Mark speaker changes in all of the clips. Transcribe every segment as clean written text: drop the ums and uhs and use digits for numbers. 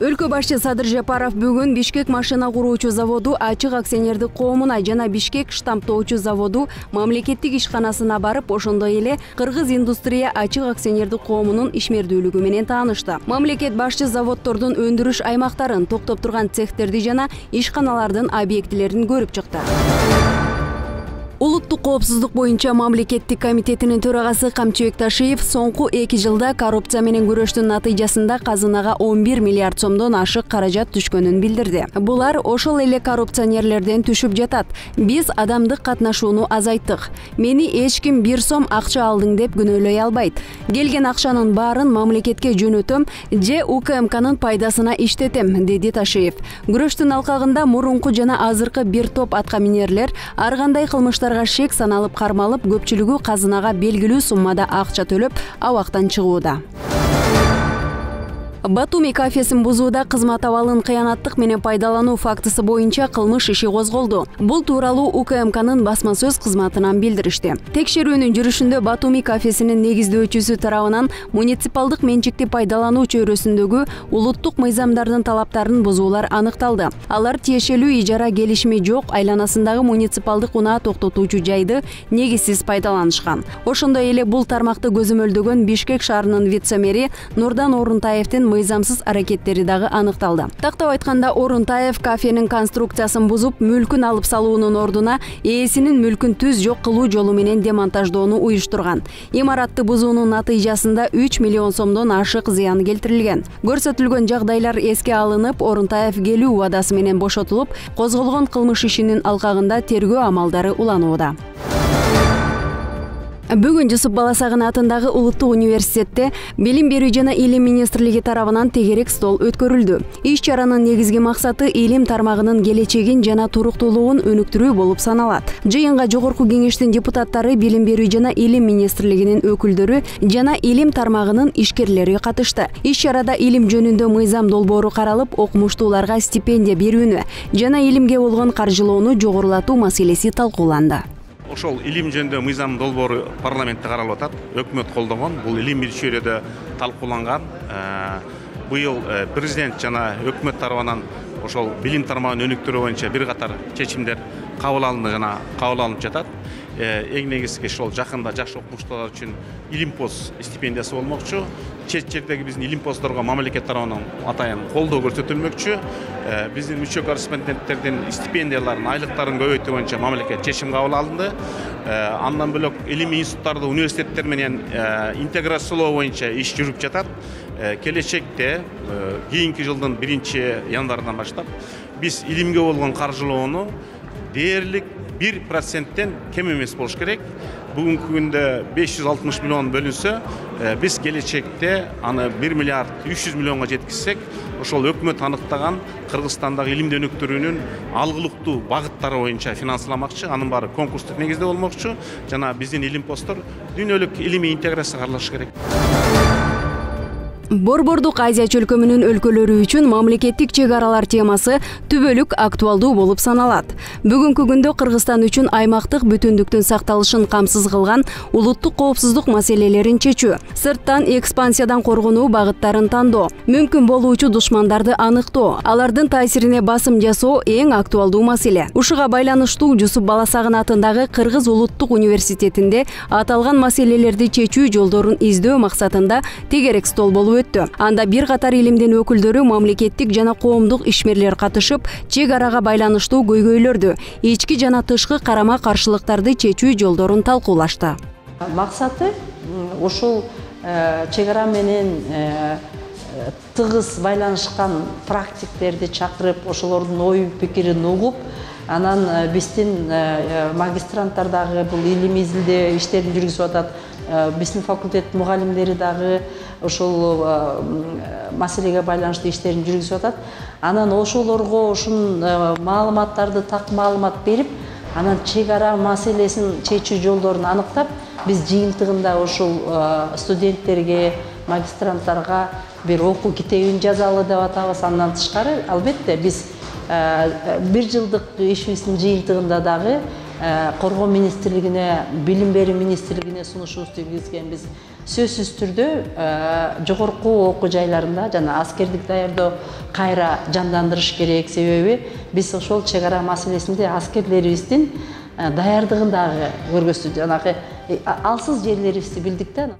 Speaker 1: Өлкө башчы Садыр Жапаров бүгүн Бишкек машина куруучу заводу ачык акционердик коомуна жана Бишкек штамптоочу заводу мамлекеттик ишканасына барып, ошондой эле Кыргыз индустрия ачык акционердик коомунун ишмердүүлүгү менен таанышты. Мамлекет башчы заводдордун өндүрүш аймактарын, токтоп турган цехтерди жана ишканалардын объектилерин көрүп чыкты. Улуттук коопсуздук боюнча мамлекеттик комитетинин төрагасы Камчыбек Ташиев соңку 2 жылда коррупция менен күрөштүн натыйжасында казынага 11 миллиард сомдон ашык каражат түшкөнүн билдирди. Булар ошол эле коррупционерлерден түшүп жатат. Биз адамдык катнашууну азайттык. Мени эч ким 1 сом акча алдың деп күнөөлөй албайт. Келген акчанын баарын мамлекетке жөнөтөм же УКМКнын пайдасына иштетем, деди Ташиев. Күрөштүн алкагында мурунку жана азыркы бир топ аткаминерлер ар кандай кылмыштар шек саналып кармалып, көпчүлүгү казынага белгилүү суммада акча төлөп абактан чыгууда. Батуми кафесин бузууда кызмат абалын кыянаттык менен пайдалануу фактысы боюнча кылмыш иши козголду. Бул тууралуу УКМКнын басма сөз кызматынан билдиришти. Текшерүүнүн жүрүшүндө Батуми кафесинин негиздөөчүсү тарабынан муниципалдык менчикти пайдалануу чөйрөсүндөгү улуттук мыйзамдардын талаптарын бузуулар аныкталды. Алар тиешелүү ижара келишими жок айланасындагы муниципалдык унаа токтотуучу жайды негизсиз пайдаланышкан. Ошондой эле бул тармакты көзөмөлдөгөн Бишкек шаарынын вице-мэри Нурдан Орунтаевдин мыйзамсыз аракеттери дагы аныкталды. Тактап айтканда, Орунтаев кафенин конструкциясын бузуп, мүлкүн алып салуунун ордуна ээсинин мүлкүн түз жок кылуу жолу менен демонтаждоону уюштурган. Имаратты бузуунун натыйжасында 3 миллион сомдон ашык зыян келтирилген. Көрсөтүлгөн жагдайлар эске алынып, Орунтаев келүү убадасы менен бошотулуп, козголгон кылмыш ишинин алкагында тергөө амалдары уланууда. Бүгүн Жусуп Баласагын атындагы Улуттук университетте Билим берүү жана Илим министрлиги тарабынан тегерек стол өткөрүлдү. Иш чаранын негизги максаты илим тармагынын келечегин жана туруктуулугун өнүктүрүү болуп саналат. Жыйынга Жогорку кеңештин депутаттары, Билим берүү жана Илим министрлигинин өкүлдөрү жана илим тармагынын ишкерлери катышты. Иш чарада илим жөнүндө мыйзам долбоору каралып, окумуштууларга стипендия берүүнү жана илимге болгон каржылоону жогорулатуу маселеси талкууланды.
Speaker 2: Ошол илим жөнүндө мыйзам долбоору парламентте каралып атат. Өкмөт колдогон. Бул илим чөйрөдө талкууланган. Быйыл президент жана өкмөт тарабынан ошол билим тармагын өнүктүрүү боюнча бир катар чечимдер кабыл алынды жана кабыл алынып жатат. Эң негизги ошол жакында жаш окумуштуулар үчүн Илимпоз стипендиясы болмокчу. Чет жердеги биздин Илимпоздорго мамлекет тарабынан атайын колдоо көрсөтүлмөкчү. Биздин мүчө корреспонденттердин стипендияларын, айлыктарын көбөйтүү боюнча мамлекет чечим кабыл алынды. Андан бөлөк илимий институттарды университеттер менен интеграциялоо боюнча иш жүрүп жатат. Келечекте кийинки жылдын 1-январынан баштап биз илимге болгон каржылоону дээрлик 1%-тен кем эмес болуш керек. Бүгүнкү күндө 560 миллион бөлүнсө, биз келечекте аны 1 миллиард 300 миллионго жеткизсек, ошол өкмөт аныктаган Кыргызстандагы илимди өнүктүрүүнүн алгылыктуу багыттары боюнча финансаламакчы. Анын баары конкурстук негизде болмокчу. Жана биздин Илимпоздор дүйнөлүк илимий интеграция каралышы керек.
Speaker 1: Борбордук Азия чөлкөмүнүн өлкөлөрү үчүн мамлекеттик чек аралар темасы түбөлүк актуалдуу болуп саналат. Бүгүнкү күндө Кыргызстан үчүн аймактык бүтүндүктүн сакталышын камсыз кылган улуттук коопсуздук маселелерин чечүү, сырттан экспансиядан коргонуу багыттарын тандоо, мүмкүн болуучу душмандарды аныктоо, алардын таасирине басым жасоо эң актуалдуу маселе. Ушуга байланыштуу Жусуп Баласагын атындагы Кыргыз улуттук университетинде аталган маселелерди чечүү жолдорун издөө максатында тегерек стол болуп Анда бир катар илимдин өкүлдөрү, мамлекеттик жана коомдук ишмерлер катышып, чек арага байланыштуу көйгөйлөрдү, ички жана тышкы карама-каршылыктарды чечүү жолдорун талкуулашты.
Speaker 3: Максаты ошол чек ара менен тыгыз байланышкан практиктерди чакырып, ошолордун ой пикирин угуп, анан биздин магистранттар дагы бул илим изилдөө иштерин жүргүзүп атат. Биздин факультет мугалимдери дагы ошол маселеге байланыштуу иштерин жүргүзүп атат. Анан ошолорго ушун маалыматтарды так маалымат берип, анан чек ара маселесин чечүү жолдорун аныктап, биз жыйынтыгында ошол студенттерге, магистранттарга бир окуу китебин жазалы деп атабыз. Андан тышкары, албетте, биз 1 жылдык ишибиздин жыйынтыгында дагы Коргоо министрлигине, билим берүү министрлигине сунушубузду киргизгенбиз. Сөзсүз түрдө жогорку окуу жайларында жана аскердик даярдоо кайра жандандырыш керек. Себеби биз ошол чек ара маселесинде аскерлерибиздин даярдыгын дагы көргөзсү, жанагы алсыз жерлерибизди билдик да.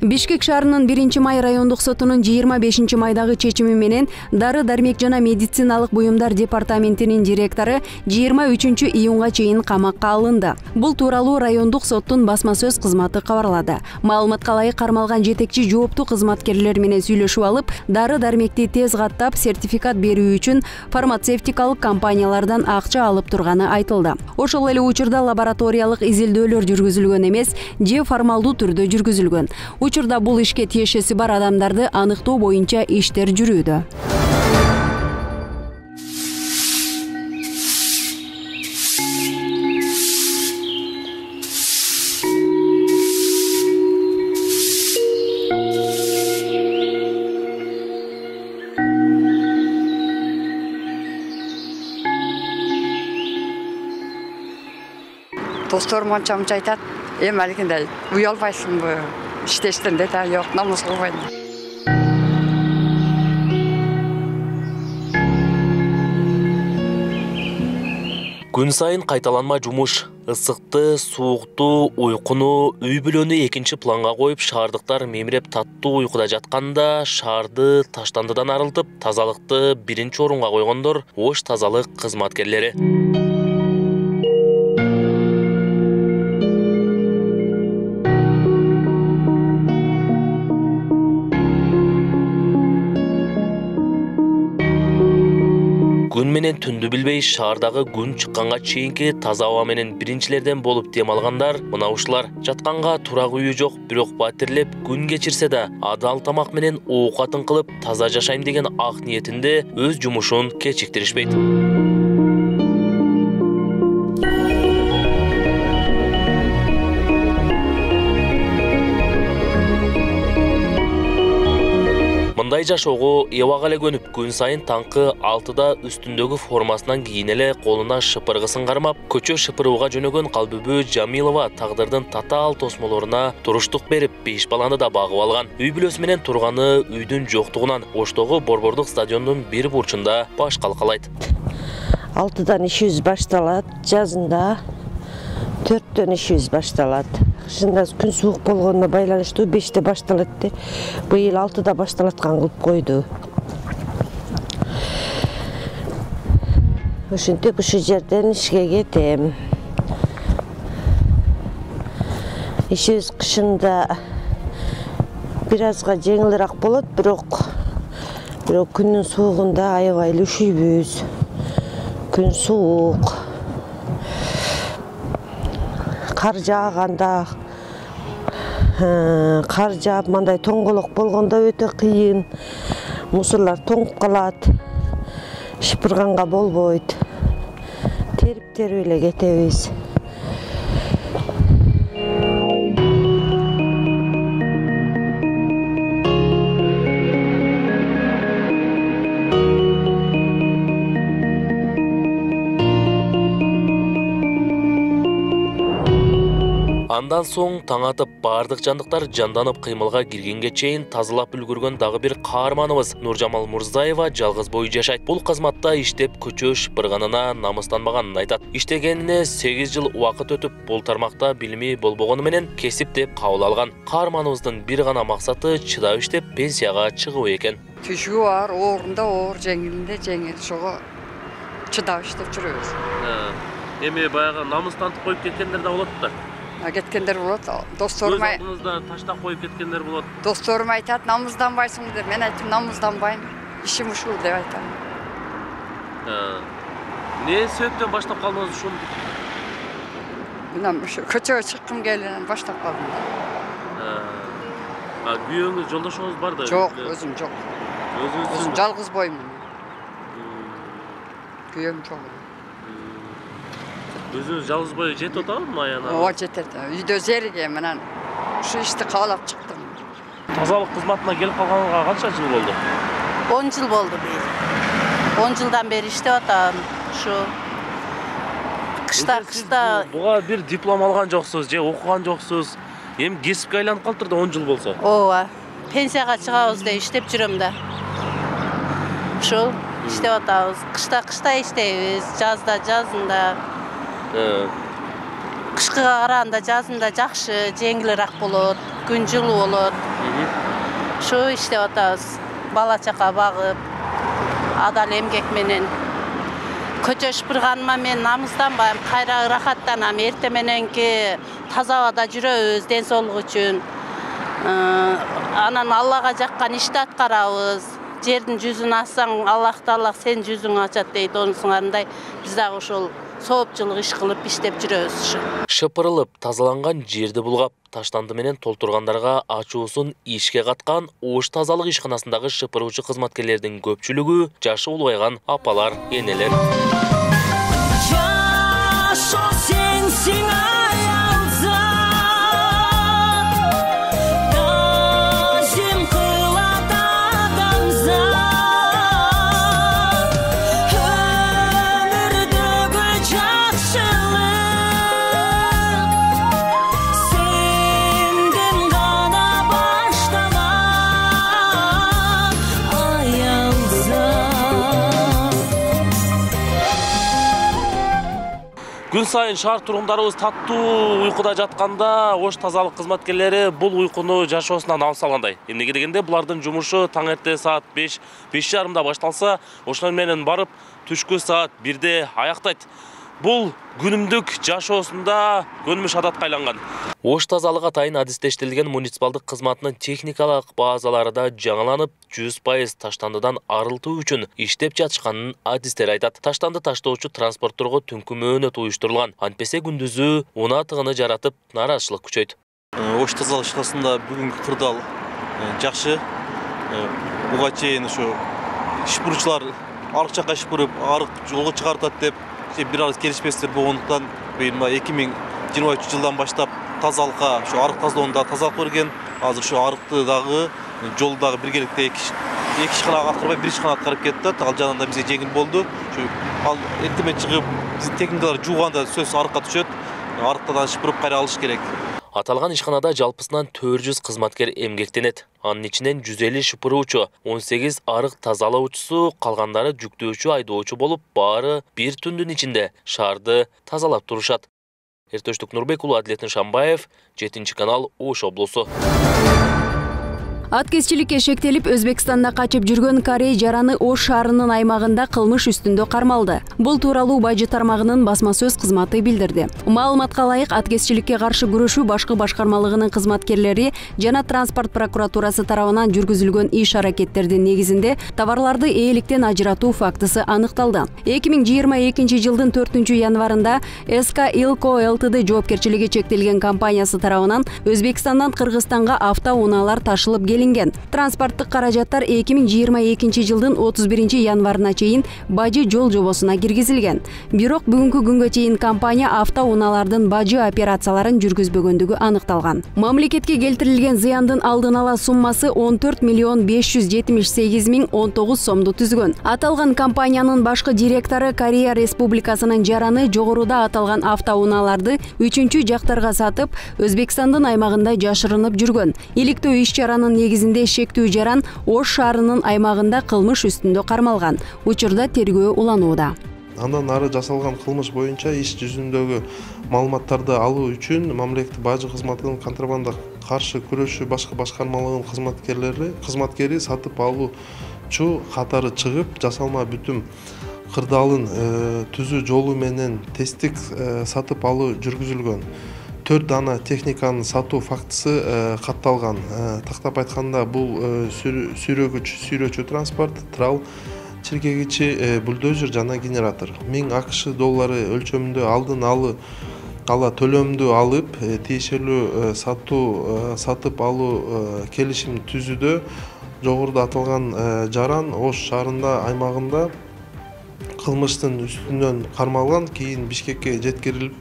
Speaker 1: Бишкек шаарынын 1-май райондук сотунун 25 майдагы чечими менен дары-дармек жана медициналык буюмдар департаментинин директору 23 июнга чейин камакка алынды. Бул тууралуу райондук соттун басма сөз кызматы кабарлады. Маалыматка ылайык кармалган жетекчи жооптуу кызматкерлер менен сүйлөшүп алып, дары-дармекти тез каттап сертификат берүү үчүн фармацевтикалык компаниялардан акча алып турганы айтылды. Ошол эле учурда лабораториялык изилдөөлөр жүргүзүлгөн эмес, же формалдуу түрдө жүргүзүлгөн. Учурда бул ишке тиешеси бар адамдарды аныктоо боюнча иштер жүрүүдө.
Speaker 4: Досторум анча-мынча айтат, эми алгенде уялбайсыңбы? İşteştende de yok, namus kılmayın.
Speaker 5: Күн сайын кайталанма жумуш, ысыкты, суукту, уйкуну, үй бүлөнү экинчи планга коюп, шаардыктар мемиреп таттуу уйкуда жатканда, шаарды таштандыдан арылтып, тазалыкты биринчи орунга койгондор Ош тазалык кызматкерлери. Күн менен түндү билбей шаардагы күн чыкканга чейинки таза аба менен биринчилерден болуп дем алгандар мына ушулар. Жатканга турак үйү жок, бирок батирлеп күн кечирсе да, адал тамак менен оокатын кылып таза жашайм деген ак ниетинде өз жумушун кечиктиришпейт. Мындай жашоого эбак эле көнүп, күн сайын таңкы 6да үстүндөгү формасынан кийин эле колуна шыпыргысын кармап, көчө шыпырууга жөнөгөн Калбүбү Жамилова тагдырдын татаал тосмолоруна туруштук берип, 5 баланы да багып алган. Үй бүлөсү менен турганы үйдүн жоктугунан Оштогу Борбордук стадиондун бир бурчунда баш калкалайт.
Speaker 6: 6дан ишибиз башталат, жазында 4төн ишибиз башталат. Шында күн суук болгонуна байланыштуу 5те башталат. Быйыл 6да башталаткан кылып койду. Ошентип ушу жерден ишке кетем. Ишибиз кышында бир азга жеңилирээк болот, бирок күндүн суугунда аябай эле ушуйбүз. Күн суук. Кар жааганда, кар жаап мындай тоңголок болгондо өтө кыйын. Мусорлар тоңуп калат. Шыпырганга болбойт. Терип эле кетебиз.
Speaker 5: Андан соң таң атып бардык жандыктар жанданып кыймылга киргенге чейин тазалап үлгүргөн дагы бир каарманыбыз Нуржамал Мурзаева жалгыз бой жашайт. Бул кызматта иштеп көчө шыпырганына намыстанбаганын айтат. Иштегенине 8 жыл убакыт өтүп, бул тармакта билими болбогону менен кесип деп кабыл алган. Каарманыбыздын бир гана максаты чыдап иштеп пенсияга чыгуу экен.
Speaker 4: Түшүгү бар, оорунда оор, жеңилинде жеңил, ошого чыдап иштеп жүрөбүз.
Speaker 5: Эми баягы намыстантып коюп кеткендер да болот да.
Speaker 4: Кеткендер болот, досторум
Speaker 5: алдыңызда таштап коюп кеткендер болот.
Speaker 4: Досторум айтат, намызданбайсың деп, мен айттым, намызданбайм, ишим ушул деп айтам.
Speaker 5: Не себептен баштап калдыңыз ушуну?
Speaker 4: Мына ушу көчөгө чыккым келген баштап калдым.
Speaker 5: Күйөөңүз, жолдошуңуз бар да?
Speaker 4: Жок, өзүм жок. Өзүм жалгыз боймун. Күйөөм жок.
Speaker 5: Өзүңүз жалгыз бой жетип атабы аяна?
Speaker 4: Ооба, жетет. Үйдө зериге менен ушу ишти каалап чыктым.
Speaker 5: Тазалык кызматына келип калганга канча жыл болду?
Speaker 7: 10 жыл болду бир. 10 жылдан бери иштеп атам. Ушу
Speaker 3: Кышта
Speaker 5: буга бир диплом алган жоксуз же окуган жоксуз. Эми кесипке айланып калыптыр да 10 жыл болсо.
Speaker 3: ооба. Пенсияга чыгабыз деп иштеп жүрөм да. Ушул иштеп атабыз. Кышта иштейбиз, жазда жазында. Кышкыга караганда жазында жакшы, жеңилирээк болот, күн жылуу болот. Ошо иштеп атабыз. Бала чака багып, адал эмгек менен. Көчө шыпырганыма мен намызданбайм, кайра ырахаттанам. Эрте мененки таза абада жүрөбүз, ден соолук үчүн. Анан Аллага жаккан ишти аткарабыз. Жердин жүзүн ачсаң, Аллах Таала сен жүзүңү ачат дейт. Онусуңарындай биз дагы ошол соопчулук иш кылып иштеп жүрөбүз.
Speaker 5: Шыпырылып, тазаланган жерди булгап, таштанды менен толтургандарга ачуусун ишке каткан Ош тазалык ишканасындагы шыпыруучу кызматкерлердин көпчүлүгү жашы улгайган апалар, энелер. Күн сайын шаар тургундарыбыз таттуу уйкуда жатканда Ош тазалык кызматкерлери бул уйкуну жашоосунан алып салгандай. Эмнеге дегенде булардын жумушу таң эрте саат 5:30 башталса, ошол менен барып түшкү саат 1-де аяктайт. Бул күнүмдүк жашоосунда көнмүш адатка айланган. Ош тазалык атайын адистештирилген муниципалдык кызматынын техникалык базалары да жаңыланып, 100% таштандыдан арылтуу үчүн иштеп жатышканын адистер айтат. Таштанды таштоочу транспортторго түнкү мөөнөт уюштурулган. Антпесе күндүзү унаа тыгыны жаратып, нааразычылык күчөйт.
Speaker 7: Ош тазалык ишканасында бүгүнкү кырдаал жакшы. Буга чейин ушу шыпыруучулар арык жакка шыпырып, арык жолго чыгартат деп бир арыз келишпестер болгондуктан 2023 жылдан баштап тазалыкка, ушу арык тазалоонда тазалык берген. Азыр ушу арыкты дагы жолдагы биргеликте эки ишкана аткарбай бир ишкана аткарып кетти. Ал жанында бизге жеңил болду. Ушу ал эртеме чыгып, биздин техникалар жууганда сөз арыкка түшөт. Арыктан шыпырып кайра алыш керек.
Speaker 5: Аталган ишканада жалпысынан 400 кызматкер эмгектенет. Анын ичинен 150 шыпыруучу, 18 арык тазалоочусу, калгандары жүктөөчү, айдоочу болуп, баары бир түндүн ичинде шаарды тазалап турушат. Эртөштүк Нурбек уулу, Адилет Шамбаев, 7-канал, Ош облусу.
Speaker 1: Аткезчиликке шектелип, Өзбекстанда качып жүргөн Корей жараны Ош шаарынын аймагында кылмыш үстүндө кармалды. Бул тууралуу Бажы тармагынын басма сөз кызматы билдирди. Маалыматка ылайык, аткезчиликке каршы күрөшүү башкы башкармалыгынын кызматкерлери жана транспорт прокуратурасы тарабынан жүргүзүлгөн иш-аракеттердин негизинде товарларды ээликтен ажыратуу фактысы аныкталды. 2022 жылдын 4-январында СК Илко Ltd жоопкерчилиги чектелген компаниясы тарабынан Өзбекстандан Кыргызстанга автоунаалар ташылып Транспорттық каражаттар 2022 жылдын 31 январына чейин Бажы жол жобосуна киргизилген. Бирок бүгүнкү күнгө чейин компания автоунаалардын Бажы операцияларын жүргүзбөгөндүгү аныкталган. Мамлекетке келтирилген зыяндын алдын ала суммасы 14.578.019 сомду түзгөн. Аталган компаниянын башкы директору Корея Республикасынын жараны жогоруда аталган автоунааларды үчүнчү жактарга сатып, Өзбекстандын аймагында жашырынып жүргөн. Иликтөө иш-чаранын негизинде шектүү жаран Ош шаарынын аймагында кылмыш үстүндө кармалган. Учурда тергөө уланууда.
Speaker 8: Андан ары жасалган кылмыш боюнча иш жүзүндөгү маалыматтарды алуу үчүн мамлекеттик бажы кызматынын контрабанда каршы күрөшүү башкы башкармалыгынын кызматкери сатып алуучу катары чыгып, жасалма бүтүм кырдаалын түзүү жолу менен тесттик сатып алуу жүргүзүлгөн. 4 дана техниканын сатуу фактысы катталган. Тактап айтканда, бул сүйрөөчү транспорт, трал, чиркегичи, бульдозер жана генератор. 1000 АКШ доллары өлчөмүндө алдын ала төлөмдү алып, тиешелүү сатып алуу келишим түзүүдө жогоруда аталган жаран Ош шаарында аймагында кылмыштын үстүнөн кармалган, кийин Бишкекке жеткирилип,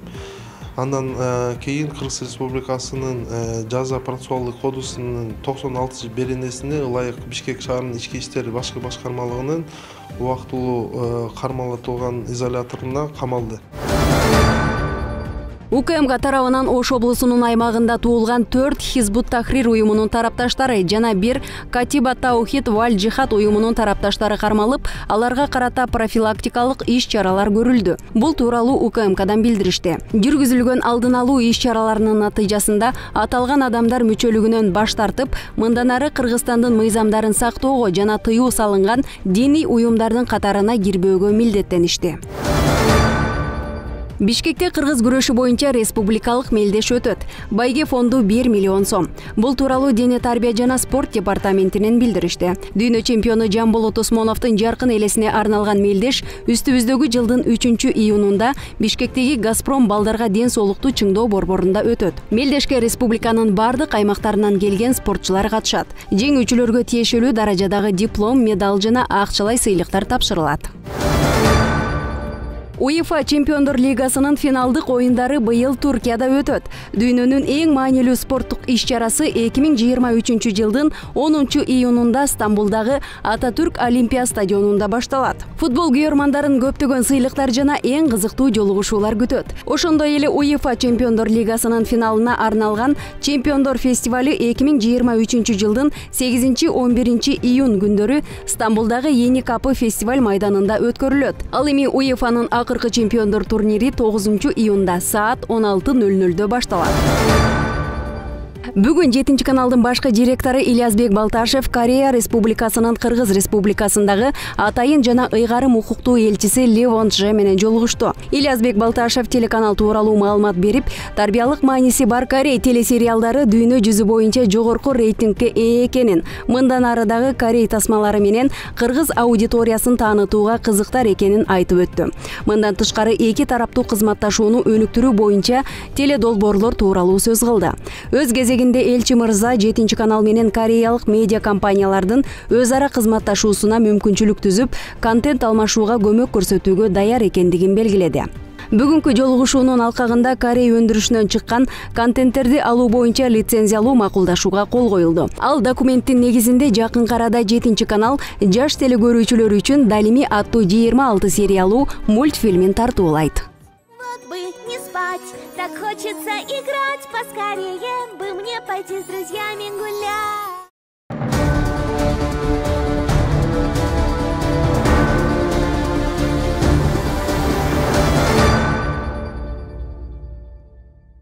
Speaker 8: андан кийин Кыргыз Республикасынын жаза процессуалдык кодексинин 96 беренесине ылайык Бишкек шаарынын ички иштер башкы башкармалыгынын убактылуу кармалатылган изоляторуна камалды.
Speaker 1: УКМК тарабынан Ош облусунун аймагында туулган 4 Хизбут Тахрир уюмунун тарапташтары жана 1 Катиба Таухид Валь Джихад уюмунун тарапташтары кармалып, аларга карата профилактикалык иш-чаралар көрүлдү. Бул тууралуу УКМКдан билдиришти. Жүргүзүлгөн алдын алуу иш-чараларынын натыйжасында аталган адамдар мүчөлүгүнөн баш тартып, мындан ары Кыргызстандын мыйзамдарын сактоого жана тыюу салынган диний уюмдардын катарына кирбөөгө милдеттеништи. Бишкекте кыргыз күрөшү боюнча республикалык мелдеш өтөт. Байге фонду 1 миллион сом. Бул тууралуу Дене тарбия жана спорт департаментинен билдиришти. Дүйнө чемпиону Жамболот Осмоновдун жаркын элесине арналган мелдеш үстүбүздөгү жылдын 3-июнунда Бишкектеги Газпром балдарга ден соолукту чыңдоо борборунда өтөт. Мелдешке республиканын бардык аймактарынан келген спортчулар катышат. Жеңүүчүлөргө тиешелүү даражадагы диплом, медаль жана акчалай сыйлыктар тапшырылат. УЕФА Чемпиондор лигасынын финалдык оюндары быйыл Туркияда өтөт. Дүйнөнүн эң маанилүү спорттук иш-чарасы 2023 жылдын 10-июнунда Стамбулдагы Ататүрк Олимпия стадионунда башталат. Футбол күйөрмандарын көптөгөн сыйлыктар жана эң кызыктуу жолугушуулар күтөт. Ошондой эле УЕФА Чемпиондор лигасынын финалына арналган Чемпиондор фестивали 2023 жылдын 8-11 июнь күндөрү Стамбулдагы Ени Капы фестиваль майданында өткөрүлөт. Ал эми УЕФАнын акыркы чемпиондор турнири 9-июнда саат 16:00 башталат. Бүгүн 7-каналдын башкы директору Ильязбек Балташев Корея Республикасынын Кыргыз Республикасындагы атайын жана ыйгарым укуктуу элчиси Левон Дже менен жолугушту. Ильязбек Балташев телеканал тууралуу маалымат берип, тарбиялык мааниси бар Корей телесериалдары дүйнө жүзү боюнча жогорку рейтингке ээ экенин, мындан ары дагы Корей тасмалары менен кыргыз аудиториясын таанытууга кызыктар экенин айтып өттү. Мындан тышкары эки тараптуу кызматташууну өнүктүрүү боюнча теледолбоорлор тууралуу сөз кылды. Өз кезегинде элчи мырза 7-канал менен кореялык медиа компаниялардын өз ара кызматташуусуна мүмкүнчүлүк түзүп, контент алмашууга көмөк көрсөтүүгө даяр экендигин белгиледи. Бүгүнкү жолугушуунун алкагында Корей өндүрүшүнөн чыккан контенттерди алуу боюнча лицензиялуу макулдашууга кол коюлду. Ал документтин негизинде жакын арада 7-канал жаш телекөрүүчүлөр үчүн Далими аттуу 26 сериялуу мультфильмин тартуулайт.
Speaker 9: Не спать, так хочется играть поскорее, бы мне пойти с друзьями гулять.